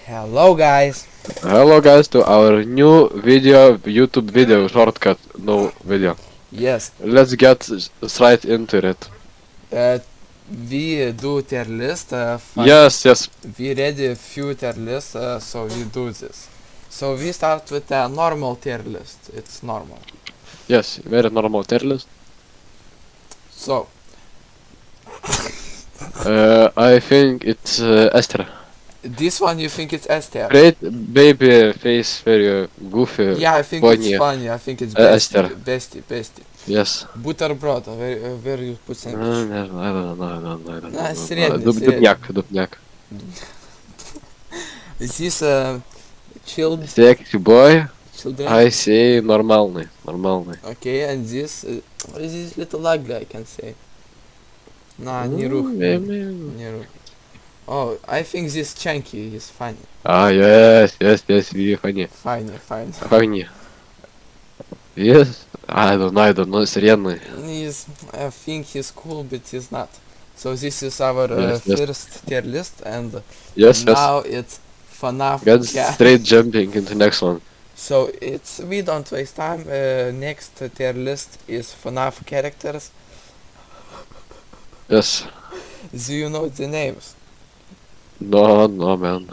Hello guys. Hello guys to our new video, YouTube video shortcut, no video. Yes, Let's get straight into it. uh, we do tier list. Yes. We read a few tier lists, so we do this. So we start with a normal tier list. It's normal. Yes, very normal tier list. So I think it's Esther. this one you think it's S tier? Great baby face, very goofy. Yeah, I think funny. it's funny. I think it's Esther. bestie. Yes. Buterbrot. Where you put I sandwich? don't know. Средний. Dupniak. This Sexy boy, children. I say нормальный. Okay, and this little ugly, I can say. Nah, не рух. Не рух. Oh, I think this chunky is funny. Yes, we funny. Funny. Yes, I don't know, серьезный. I think he's cool, but he's not. So this is our Yes. first tier list, and Yes. now it's FNAF. Get Yeah. straight jumping into next one. So we don't waste time. Next tier list is FNAF characters. Yes. Do you know the names? No, man.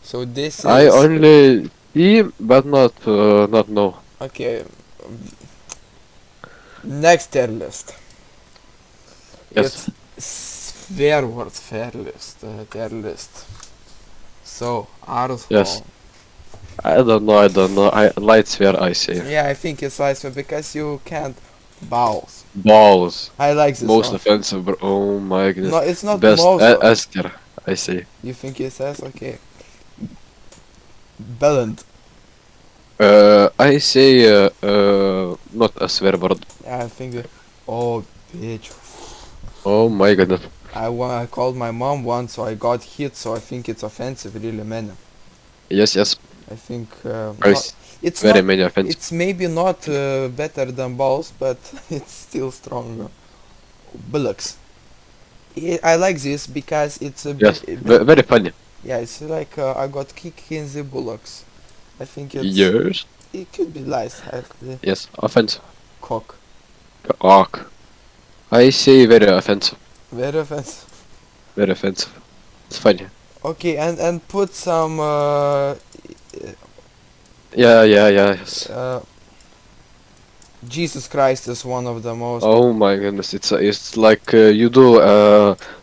So this is I only see, but not know. okay. Next tier list. Yes. It's swear word fair list. Tier list. So Arthur. Yes. I don't know. I lights where I say. Yeah, I think it's nicer because you can't bows. Balls. I like this Most one. offensive, bro. Oh my goodness. No, it's not Best most. Esther, I say. You think it says okay? Belland. I say not a swear word. Yeah, I think. Oh, bitch. Oh my goodness. I called my mom once, so I got hit. So I think it's offensive, really, man. Yes. I think it's Very not. many offensive. It's maybe not better than balls, but it's still strong. Bullocks. I like this because it's a Yes. Very funny. yeah, it's like I got kicked in the bullocks. I think Yes. it could be nice. Actually. Yes. Offensive. Cock. Cock. I say very offensive. Very offensive. Very offensive. It's funny. Okay, and put some Yeah. Yes. Jesus Christ is one of the most. Oh my goodness. It's like you do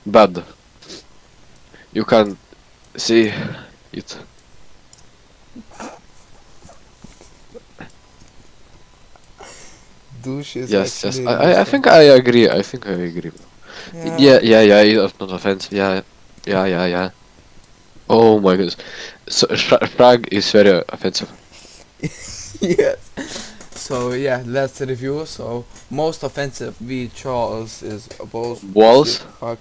bad. You can't see it. Douche is Yes. actually I think I agree. yeah. Yeah. It's not offensive. Yeah. Oh my goodness. So shrug is very offensive. Yes. So yeah, let's review. So most offensive we chose is both Balls. fuck,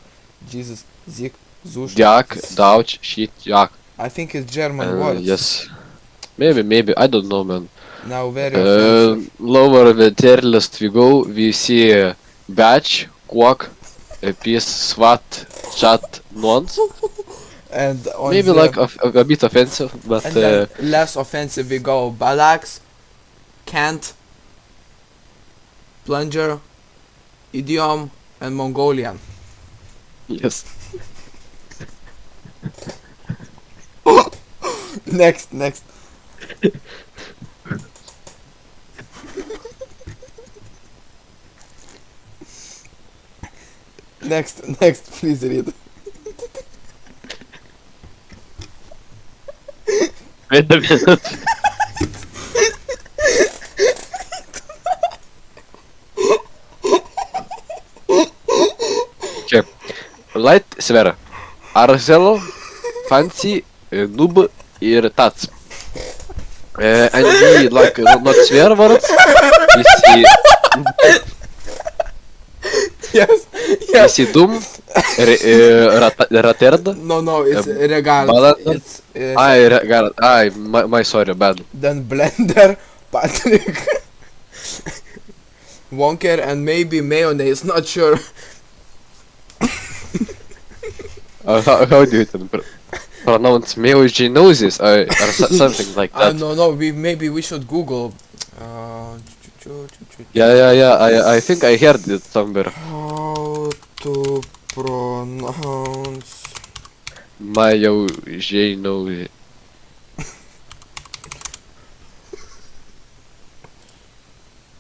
Jesus, Zik, Zush. Jack, Douch, shit, Jack. I think it's German words. Yes. Maybe. I don't know, man. Now very offensive. Lower the tier list we go. We see Batch, Quack, Peace, SWAT, Chat, Nonce. And on Maybe the, like a bit offensive, but and then less offensive we go Balax, Kant, Plunger, Idiom, and Mongolian. yes. Next. Next, please read. Wait a minute. Okay. Light swear. Arcelo, Fancy, Noob, ir Tats. And we like not swear words. We see we see Doom, Raterd. No, it's regard. Balance? It's My sorry, bad. then Blender, Patrick, Wonker, and maybe mayonnaise. Not sure. How do you tell? pronounce meogenesis or something like that. No, maybe we should Google. Yeah. I think I heard it somewhere. How to pronounce Meogenesis.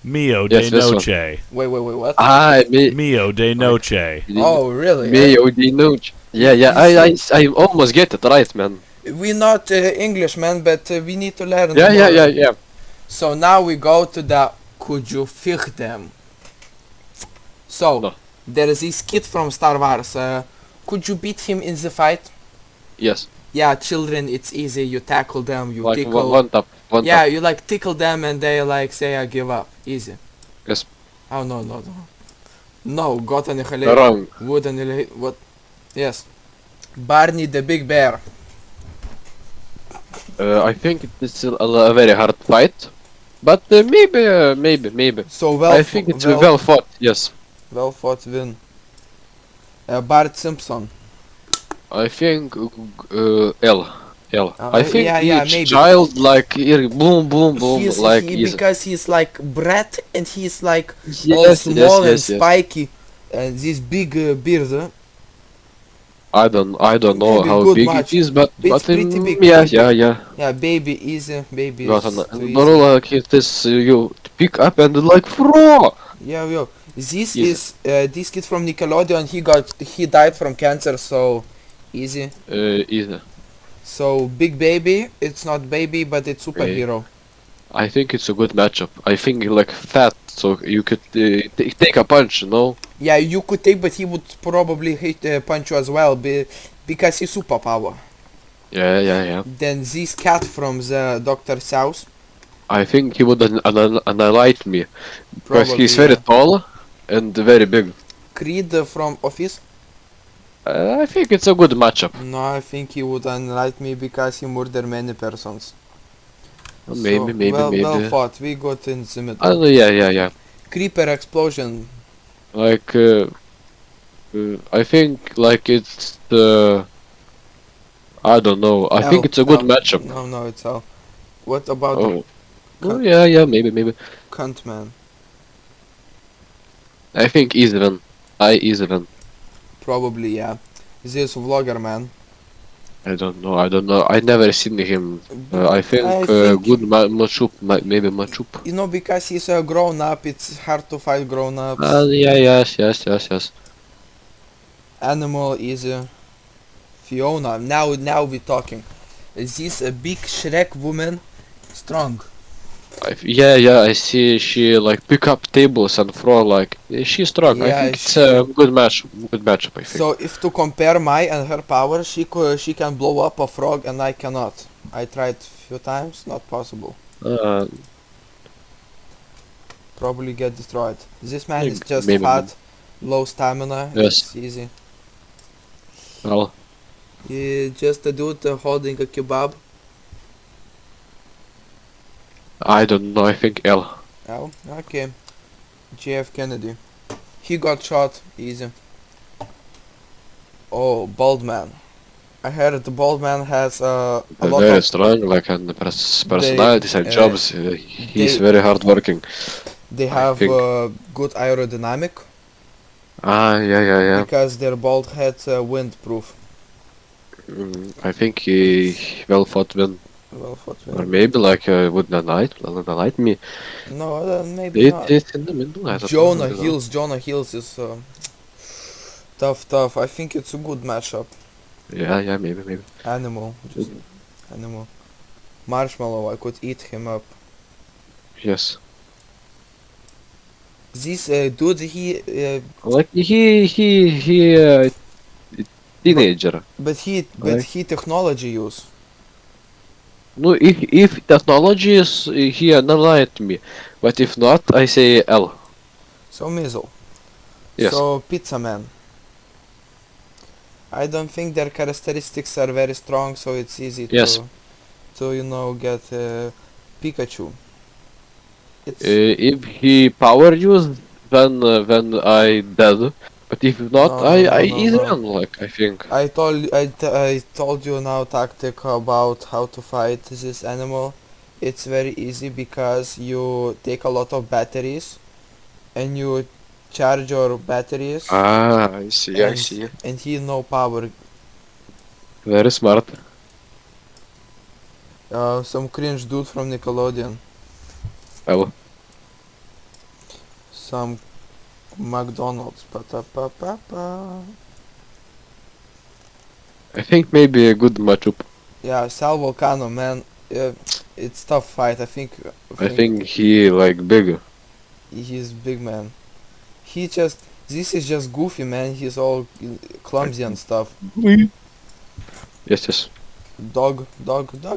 Mio Yes, de this one. noche. Wait, what? Mio de noche. Oh, really? Meogenesis. Yeah. I almost get it right, man. We not English, man, but we need to learn Yeah. more. So now we go to the could you fix them? So No. there is this kid from Star Wars. Could you beat him in the fight? Yes. Yeah, children, it's easy. You tackle them, you Like tickle. one tap. Yeah, you like tickle them and they like say I give up. Easy. Yes. Oh no. No, got an Wrong. Wood annihilate. What? Yes. Barney the Big Bear. I think it's a very hard fight, but maybe. So well. I think it's well fought. Yes. Well fought win. Bart Simpson. I think L. I think yeah, each maybe. child like boom, He's, like he, easy. because he's like Brett and he's like all Yes, small and yes. spiky and this big beard. I don't know Maybe how good big match. it is, but It's pretty big. yeah. Yeah, baby easy, baby. But is too easy. no, like it is you pick up and like throw. Yeah, yo. This Easy. is this kid from Nickelodeon. He died from cancer, so easy. Easy. So big baby, it's not baby, but it's superhero. I think it's a good matchup. I think like fat, so you could take a punch, you know. Yeah, you could take, but he would probably hit punch you as well, because he's superpower. Yeah. Then this cat from the Doctor's house. I think he would annihilate me because Probably, he's very yeah. tall and very big. Creed from Office. I think it's a good matchup. No, I think he would annihilate me because he murdered many persons. Maybe. Well fought. We got in the middle. Yeah. Creeper explosion. Like, I think like it's I don't know. I think it's a good matchup. No, it's L. What about Oh, yeah, maybe. Cunt Man? I think easy win. Easy win. Probably, yeah. This vlogger man. I don't know. I never seen him. I think, think- good matchup, maybe matchup. You know, because he's a grown up, it's hard to fight grown ups. Yeah, yes. Animal is Fiona. Now we're talking. Is this a big Shrek woman? Strong. Yeah, I see she like pick up tables and throw like she's strong. I Yeah, think it's a good matchup. I think. So if to compare my and her power, she can blow up a frog and I cannot. I tried few times, not possible. Probably get destroyed. This man is just maybe. fat, low stamina. Yes. It's easy. Well, Just a dude holding a kebab. I don't know. I think L. Oh, okay. JF Kennedy. He got shot. Easy. Oh, bald man. I heard the bald man has a lot Very of. strong, like and personalities and jobs. He's they- very hardworking. They I have think- good aerodynamic Yeah. because their bald heads windproof. I think he well fought win. Well, what Or maybe like would annihilate me. No, maybe not. It's in the middle. I don't Jonah know. Hills. Jonah Hills is tough. I think it's a good matchup. Yeah, maybe. Animal, just animal. Marshmallow. I could eat him up. Yes. This dude, he Like he teenager. but Right. he technology use. No, if technology is he annihilate me, but if not, I say L. So Mizzle. Yes. So Pizza Man. I don't think their characteristics are very strong, so it's easy Yes. to get Pikachu. It's If he power used, then I dead. But if not, No, I no, no, I no, easy no. run, like I think. I told you now tactic about how to fight this animal. It's very easy because you take a lot of batteries and you charge your batteries Ah, I see, I and see. he no power. Very smart. Some cringe dude from Nickelodeon. Well, Some McDonald's. Pa-ta-pa-pa-pa. I think maybe a good matchup. Yeah, Sal Volcano, man. It's tough fight. I think he like big. he's big man. This is just goofy, man. He's all clumsy and stuff. Yes, yes. Dog,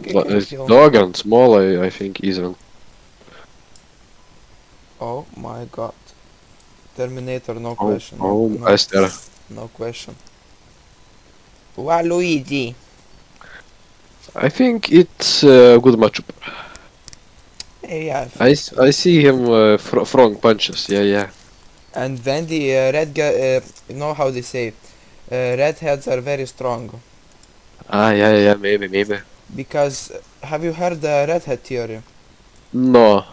you can It's kill. dog and small, I think even. Oh my god. Terminator, no Oh, question. oh, No, Esther. no question. Waluigi. I think it's a good matchup. Yeah, I I, think s- so. I see him throwing punches. Yeah, yeah. And Wendy, red guy, you know how they say, redheads are very strong. Ah, yeah, yeah, maybe, maybe. Because, have you heard the redhead theory? No,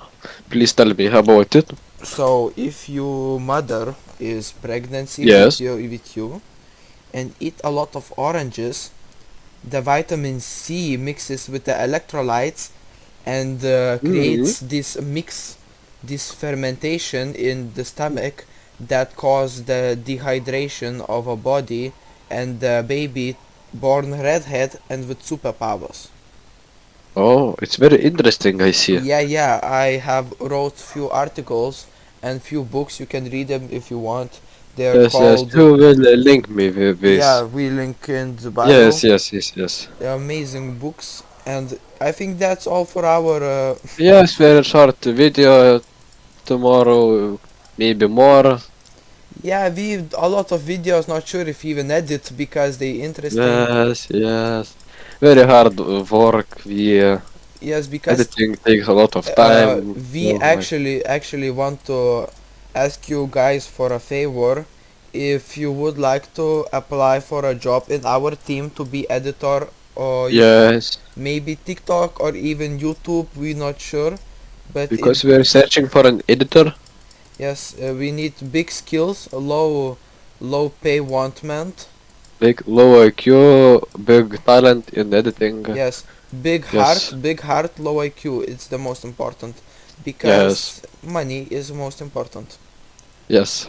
please tell me about it. So, if your mother is pregnancy Yes. with you and eat a lot of oranges, the vitamin C mixes with the electrolytes and creates this mix, this fermentation in the stomach that cause the dehydration of a body and the baby born redhead and with superpowers. Oh, it's very interesting, I see. Yeah, I have wrote few articles and few books. You can read them if you want. They're Yes, yes. called, You will link me with yeah, this. we link in the bio. Yes, yes, yes, yes. They're amazing books, and I think that's all for our. Yes, very short video tomorrow, maybe more. Yeah, we a lot of videos. Not sure if even edit because they interesting. Yes, yes. Very hard work. Yes, because Editing takes a lot of time. we Oh my. actually want to ask you guys for a favor. If you would like to apply for a job in our team to be editor, or Yes, maybe TikTok or even YouTube, we're not sure. But because we're searching for an editor. yes, we need big skills, low pay wantement. Big low IQ, big talent in editing. Yes, Yes, big heart, low IQ. It's the most important yes, because money is most important. yes.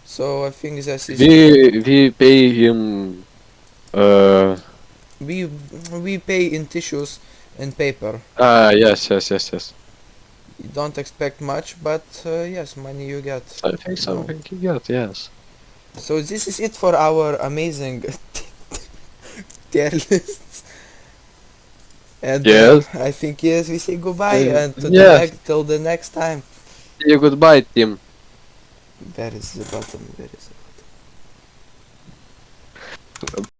So I think this is We pay him. Uh, we we pay in tissues and paper. yes, yes, yes, yes. You don't expect much, but yes, money you get. I think No. something you got. Yes. So this is it for our amazing tier lists. And Yes. I think yes, we say goodbye and to the Yes. till the next time. See you goodbye, team. Where is the button? Where is it?